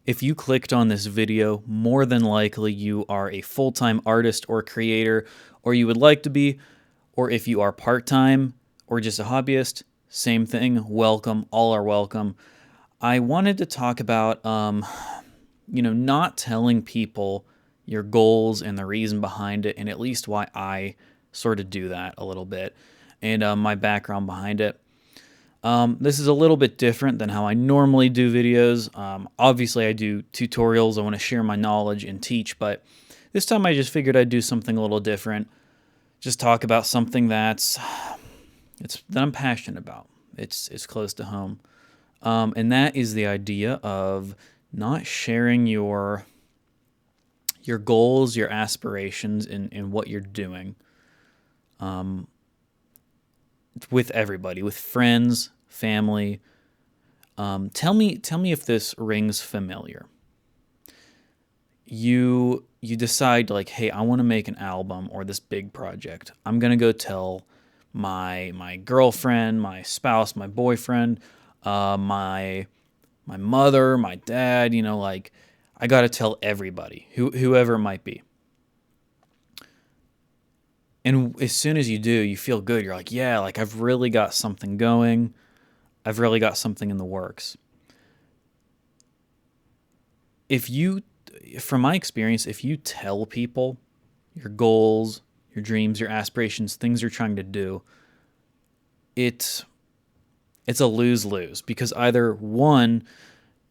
If you clicked on this video, more than likely you are a full-time artist or creator, or you would like to be, or if you are part-time or just a hobbyist, same thing. Welcome. All are welcome. I wanted to talk about, not telling people your goals and the reason behind it, and at least why I sort of do that a little bit, and my background behind it. This is a little bit different than how I normally do videos. Obviously, I do tutorials. I want to share my knowledge and teach, but this time I just figured I'd do something a little different. Just talk about something that I'm passionate about. It's close to home, and that is the idea of not sharing your goals, your aspirations, and what you're doing with everybody, with friends, family. Tell me if this rings familiar. You decide like, hey, I want to make an album or this big project. I'm gonna go tell my girlfriend, my spouse, my boyfriend, my mother, my dad. Like I got to tell everybody, whoever it might be. And as soon as you do, you feel good. You're like, yeah, like I've really got something going. I've really got something in the works. If you, from my experience, if you tell people your goals, your dreams, your aspirations, things you're trying to do, it's a lose-lose because either one,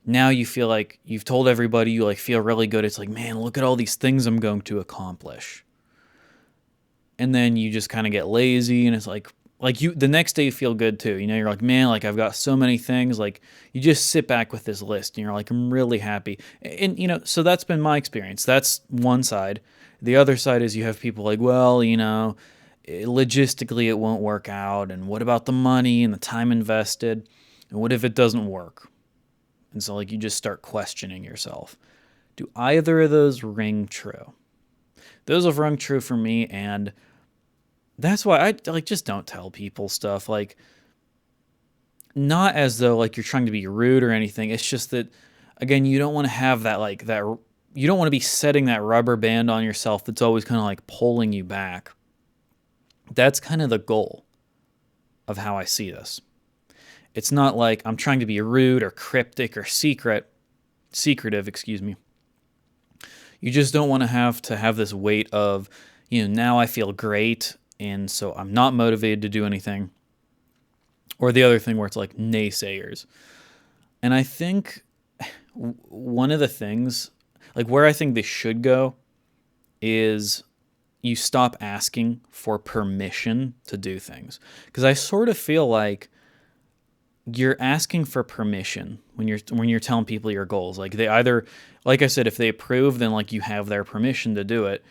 now you feel like you've told everybody, you like feel really good. It's like, man, look at all these things I'm going to accomplish. And then you just kind of get lazy and it's like you the next day you feel good too. You're like, man, like I've got so many things. Like you just sit back with this list and you're like, I'm really happy. And so that's been my experience. That's one side. The other side is you have people like, well, logistically it won't work out, and what about the money and the time invested? And what if it doesn't work? And so like you just start questioning yourself. Do either of those ring true? Those have rung true for me, and that's why I like just don't tell people stuff. Like not as though like you're trying to be rude or anything. It's just that again, you don't want to have that you don't want to be setting that rubber band on yourself that's always kind of like pulling you back. That's kind of the goal of how I see this. It's not like I'm trying to be rude or cryptic or secretive, excuse me. You just don't want to have this weight of, now I feel great and so I'm not motivated to do anything. Or the other thing where it's like naysayers. And I think one of the things, like where I think this should go, is you stop asking for permission to do things. Because I sort of feel like you're asking for permission when you're telling people your goals. Like they either, like I said, if they approve, then like you have their permission to do it.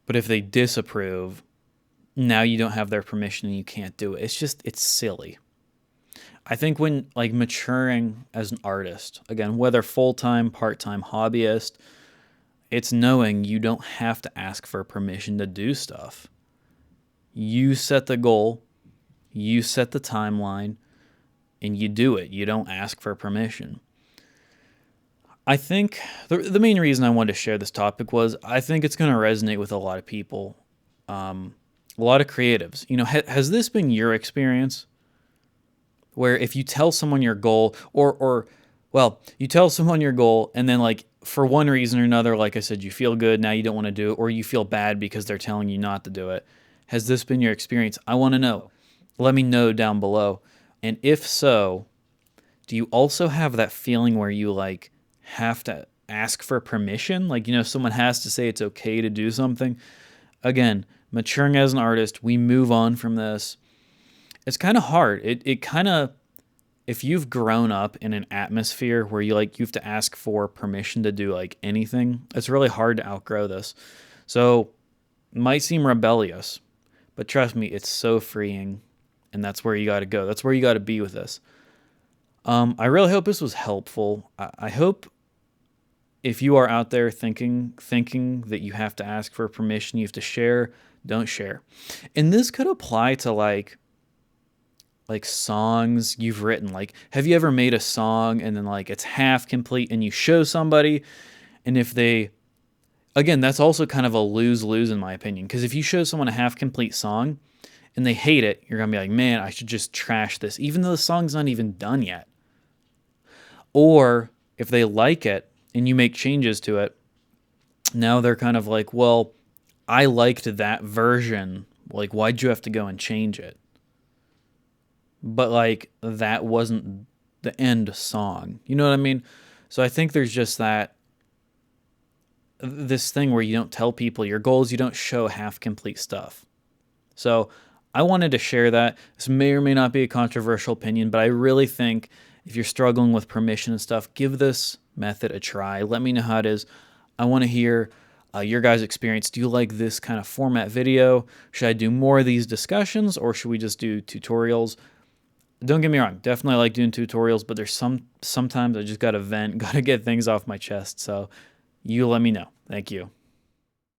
But if they disapprove, now you don't have their permission and you can't do it. It's silly. I think when like maturing as an artist, again, whether full-time, part-time, hobbyist, it's knowing you don't have to ask for permission to do stuff. You set the goal, you set the timeline, and you do it. You don't ask for permission. I think the main reason I wanted to share this topic was I think it's going to resonate with a lot of people, a lot of creatives. Has this been your experience? Where if you tell someone your goal, you tell someone your goal, and then like for one reason or another, like I said, you feel good, now you don't want to do it, or you feel bad because they're telling you not to do it. Has this been your experience? I want to know. Let me know down below. And if so, do you also have that feeling where you like have to ask for permission? Like, someone has to say it's okay to do something. Again, maturing as an artist, we move on from this. It's kind of hard. It kind of, if you've grown up in an atmosphere where you have to ask for permission to do like anything, it's really hard to outgrow this. So it might seem rebellious, but trust me, it's so freeing, and that's where you got to go. That's where you got to be with this. I really hope this was helpful. I hope if you are out there thinking that you have to ask for permission, you have to share, don't share. And this could apply to like like songs you've written? Like, have you ever made a song and then like it's half complete and you show somebody, and if they, again, that's also kind of a lose-lose in my opinion, because if you show someone a half complete song and they hate it, you're going to be like, man, I should just trash this, even though the song's not even done yet. Or if they like it and you make changes to it, now they're kind of like, well, I liked that version. Like, why'd you have to go and change it? But like, that wasn't the end song. You know what I mean? So I think there's just this thing where you don't tell people your goals, you don't show half complete stuff. So I wanted to share that. This may or may not be a controversial opinion, but I really think if you're struggling with permission and stuff, give this method a try. Let me know how it is. I want to hear your guys' experience. Do you like this kind of format video? Should I do more of these discussions, or should we just do tutorials? Don't get me wrong, definitely like doing tutorials, but there's sometimes I just got to vent, got to get things off my chest. So you let me know. Thank you.